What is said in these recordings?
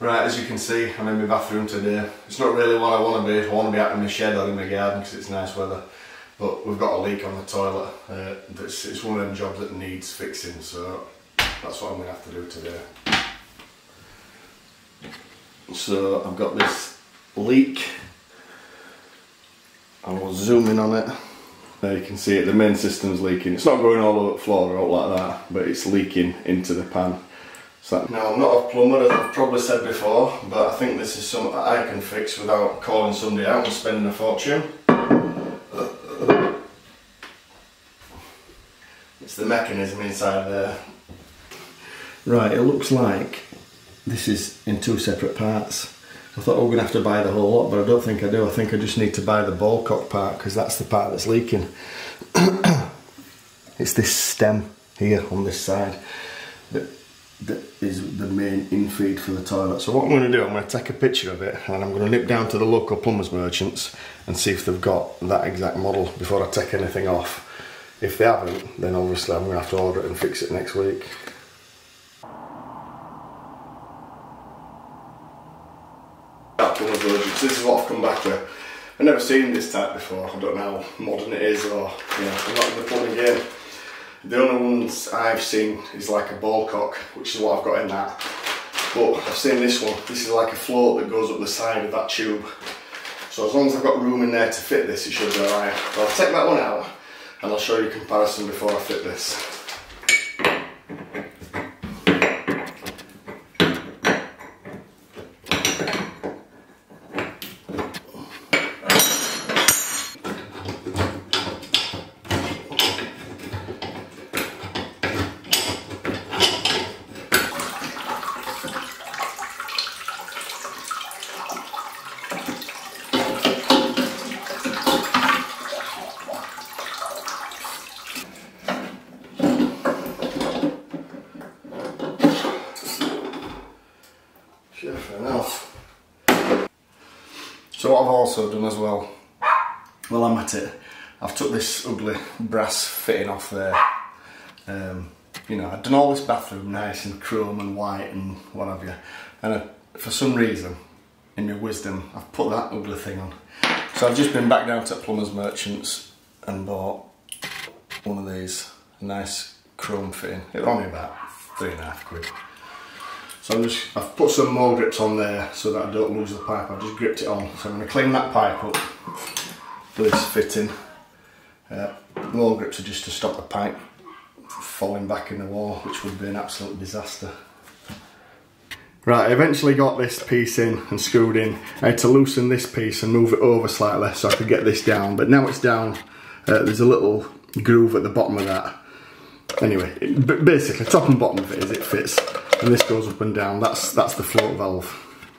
Right, as you can see, I'm in my bathroom today. It's not really what I want to be. I want to be out in my shed or in my garden because it's nice weather. But we've got a leak on the toilet. It's one of them jobs that needs fixing, so that's what I'm going to have to do today. So I've got this leak. I will zoom in on it. There you can see it, the main system's leaking. It's not going all over the floor or out like that, but it's leaking into the pan. So, now I'm not a plumber, as I've probably said before, but I think this is something that I can fix without calling somebody out and spending a fortune. It's the mechanism inside there. Right, it looks like this is in two separate parts. I thought we were going to have to buy the whole lot, but I don't think I do. I think I just need to buy the ball cock part because that's the part that's leaking. It's this stem here on this side that is the main infeed for the toilet. So what I'm going to do, I'm going to take a picture of it and I'm going to nip down to the local plumbers merchants and see if they've got that exact model before I take anything off. If they haven't, then obviously I'm going to have to order it and fix it next week. This is what I've come back with. I've never seen this type before. I don't know how modern it is, or I'm not in the plumbing game. The only ones I've seen is like a ball cock, which is what I've got in that. But I've seen this one. This is like a float that goes up the side of that tube. So as long as I've got room in there to fit this, it should be alright. I'll take that one out and I'll show you a comparison before I fit this. So what I've also done as well, while I'm at it, I've took this ugly brass fitting off there. You know, I've done all this bathroom nice and chrome and white and what have you, and for some reason, in my wisdom, I've put that ugly thing on. So I've just been back down to Plumbers Merchants and bought one of these, a nice chrome fitting. It was only about £3.50. So I've put some more grips on there so that I don't lose the pipe. I've just gripped it on. So I'm going to clean that pipe up for this fitting. More grips are just to stop the pipe falling back in the wall, which would be an absolute disaster. Right, I eventually got this piece in and screwed in. I had to loosen this piece and move it over slightly so I could get this down. But now it's down, there's a little groove at the bottom of that. Anyway, basically top and bottom of it is it fits. And this goes up and down. That's the float valve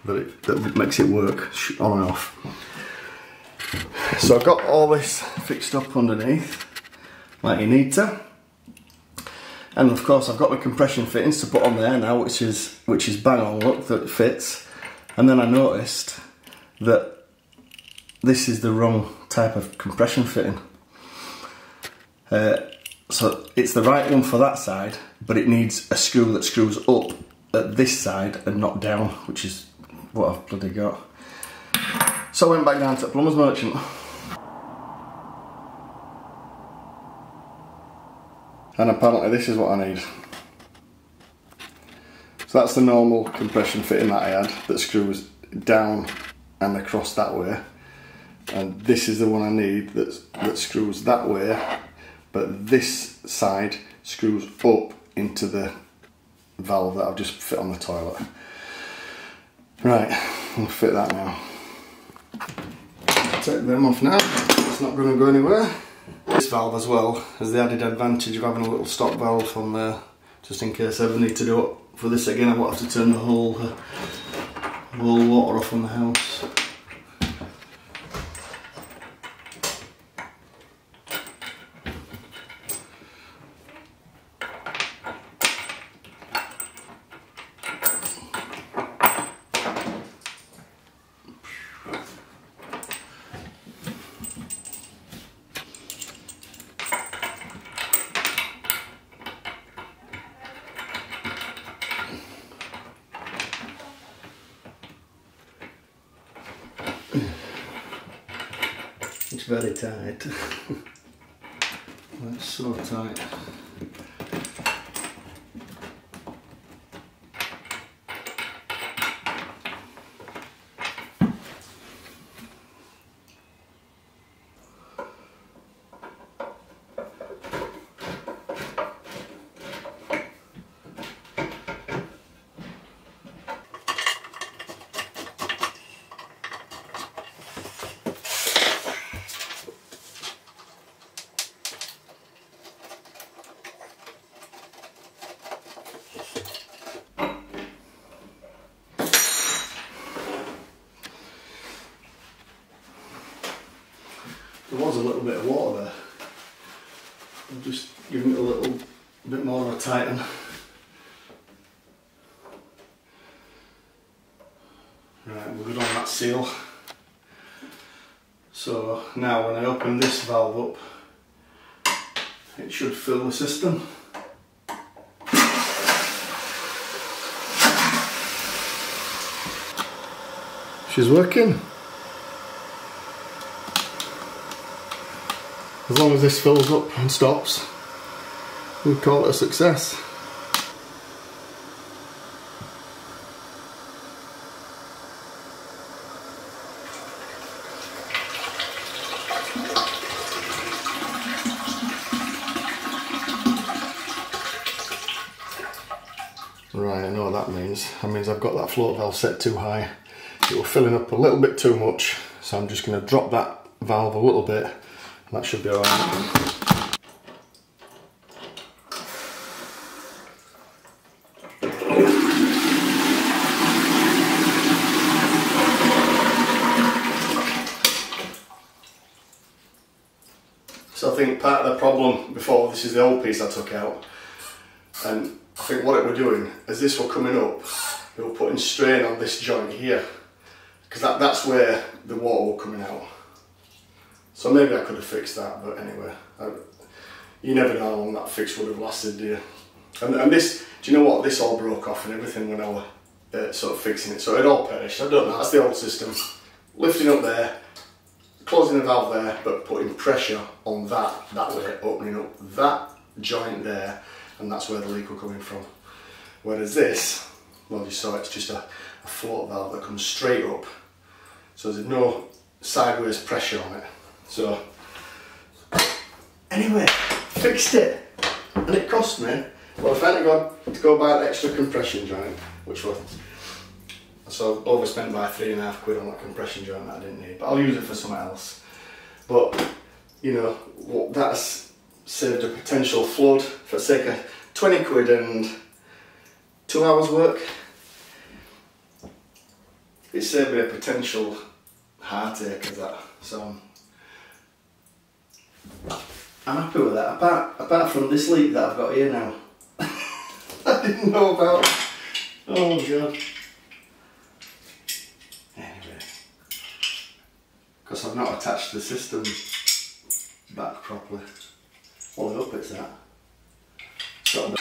that makes it work on and off. So I've got all this fixed up underneath, like you need to. And of course I've got the compression fittings to put on there now, which is bang on, look, that it fits. And then I noticed that this is the wrong type of compression fitting. So it's the right one for that side, but it needs a screw that screws up at this side and not down, which is what I've bloody got. So I went back down to the Plumbers Merchant. And apparently this is what I need. So that's the normal compression fitting that I had that screws down and across that way. And this is the one I need that screws that way, but this side screws up into the valve that I've just fit on the toilet. Right, I'll fit that now. Take them off now, it's not going to go anywhere. This valve as well has the added advantage of having a little stop valve on there, just in case I ever need to do it for this again. I won't have to turn the whole water off on the house. It's very tight. That's so tight. There was a little bit of water there. I'm just giving it a little bit more of a tighten. Right, we're good on that seal. So now when I open this valve up, it should fill the system. She's working. As long as this fills up and stops, we'd call it a success. Right, I know what that means. That means I've got that float valve set too high. It was filling up a little bit too much, so I'm just going to drop that valve a little bit. That should be alright. So I think part of the problem before, this is the old piece I took out, and I think what it were doing, as this were coming up, it were putting strain on this joint here, because that's where the water were coming out. So maybe I could have fixed that, but anyway, you never know how long that fix would have lasted, do you? And this, do you know what, this all broke off and everything when I was sort of fixing it, so it all perished. I don't know, that's the old system. Lifting up there, closing the valve there, but putting pressure on that way, opening up that joint there, and that's where the leak will coming from. Whereas this, well, you saw it's just a float valve that comes straight up, so there's no sideways pressure on it. So anyway, fixed it, and it cost me, well, I finally got to go buy the extra compression joint, which was, so I've overspent by £3.5 on that compression joint that I didn't need, but I'll use it for something else. But you know, that's saved a potential flood for sake of £20 and 2 hours work. It saved me a potential heartache of that, so I'm happy with that, apart from this leak that I've got here now. I didn't know about. Oh god. Anyway, because I've not attached the system back properly. Well, I hope it's that. Sort of.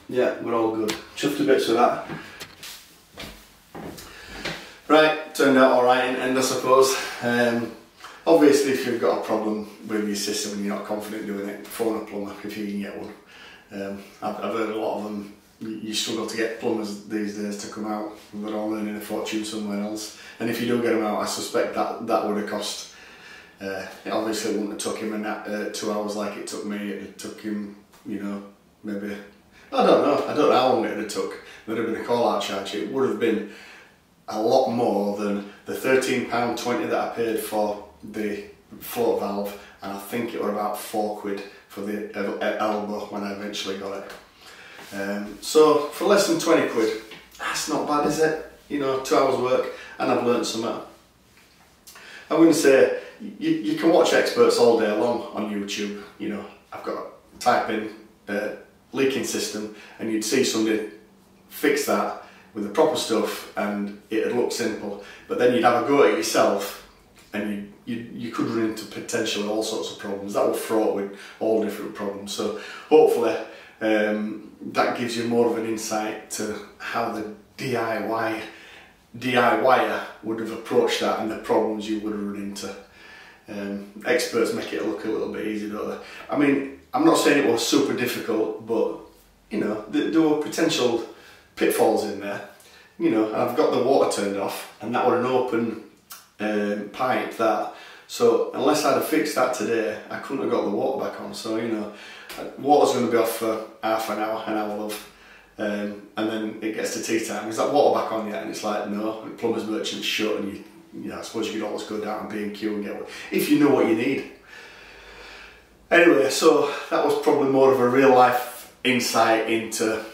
Yeah, we're all good. Chuffed to bits with that. Right, turned out alright in the end, I suppose. Obviously, if you've got a problem with your system and you're not confident doing it, phone a plumber if you can get one. I've heard a lot of them, you struggle to get plumbers these days to come out. They're all earning a fortune somewhere else. And if you do get them out, I suspect that would have cost. Obviously, it wouldn't have took him 2 hours like it took me. It took him, you know, maybe, I don't know how long it would have took. There'd have been a call out charge. It would have been a lot more than the £13.20 that I paid for the float valve, and I think it were about £4 for the elbow when I eventually got it. So for less than £20, that's not bad, is it? You know, 2 hours work, and I've learned something. I'm going to say, you can watch experts all day long on YouTube. You know, I've got to type in leaking system, and you'd see somebody fix that with the proper stuff, and it'd look simple. But then you'd have a go at it yourself, and you could run into potentially all sorts of problems. That will fraught with all different problems. So hopefully that gives you more of an insight to how the DIYer would have approached that and the problems you would have run into. Experts make it look a little bit easy, don't they? I mean, I'm not saying it was super difficult, but you know, there were potential pitfalls in there. You know, I've got the water turned off, and that were an open pipe. So unless I'd have fixed that today, I couldn't have got the water back on. So you know, water's going to be off for half an hour, love. And then it gets to tea time. Is that water back on yet? And it's like, no, the plumber's merchant's shut, and you know, I suppose you could always go down to B&Q and get one if you know what you need. Anyway, so that was probably more of a real life insight into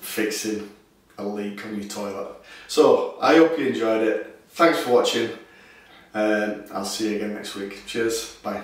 fixing a leak on your toilet. So I hope you enjoyed it. Thanks for watching. I'll see you again next week. Cheers. Bye.